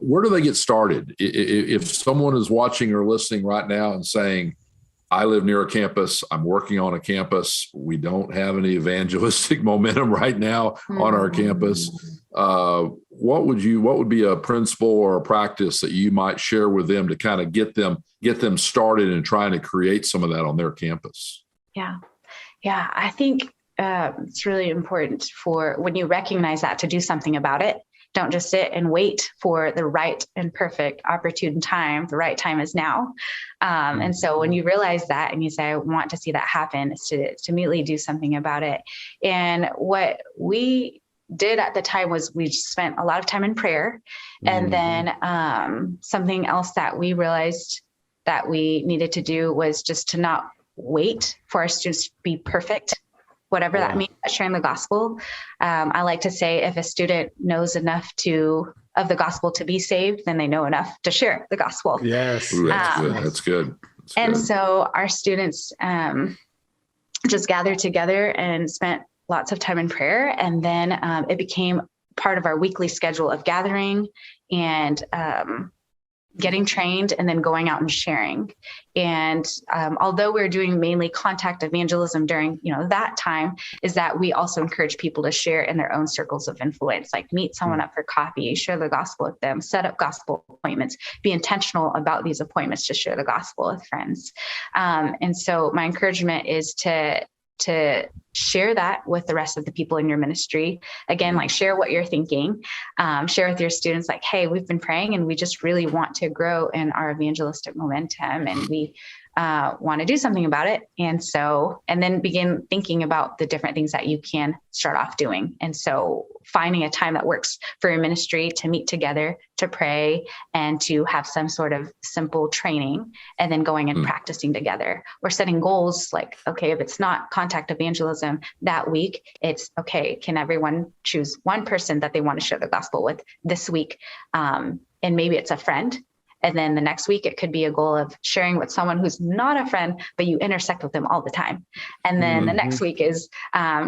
Where do they get started? If someone is watching or listening right now and saying, I live near a campus, I'm working on a campus, we don't have any evangelistic momentum right now on our campus, what would be a principle or a practice that you might share with them to kind of get them started in trying to create some of that on their campus? Yeah. I think it's really important for when you recognize that to do something about it. Don't just sit and wait for the right and perfect opportune time. The right time is now. And so when you realize that and you say, I want to see that happen, is to immediately do something about it. And what we did at the time was we spent a lot of time in prayer. And then something else that we realized that we needed to do was just to not wait for our students to be perfect, whatever that means, sharing the gospel. I like to say if a student knows enough of the gospel to be saved, then they know enough to share the gospel. Yes. Ooh, that's good. So our students just gathered together and spent lots of time in prayer. And then it became part of our weekly schedule of gathering and getting trained and then going out and sharing. And although we're doing mainly contact evangelism during, that time, is that we also encourage people to share in their own circles of influence, like meet someone up for coffee, share the gospel with them, set up gospel appointments, be intentional about these appointments to share the gospel with friends. And so my encouragement is to share that with the rest of the people in your ministry. Again, like share what you're thinking, share with your students, like, hey, we've been praying and we just really want to grow in our evangelistic momentum and we want to do something about it. And then begin thinking about the different things that you can start off doing. And so finding a time that works for your ministry to meet together, to pray, and to have some sort of simple training, and then going and practicing together, or setting goals like, okay, if it's not contact evangelism that week, it's okay, can everyone choose one person that they want to share the gospel with this week? And maybe it's a friend. And then the next week, it could be a goal of sharing with someone who's not a friend, but you intersect with them all the time. And then the next week is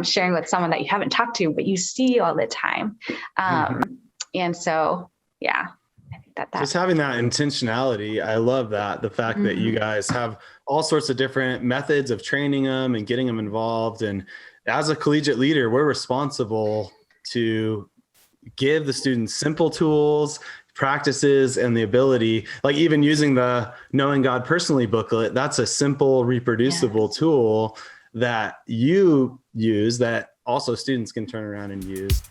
sharing with someone that you haven't talked to, but you see all the time. And so, I think that just having that intentionality. I love that. The fact that you guys have all sorts of different methods of training them and getting them involved. And as a collegiate leader, we're responsible to give the students simple tools, practices, and the ability, like even using the Knowing God Personally booklet, that's a simple, reproducible tool that you use that also students can turn around and use.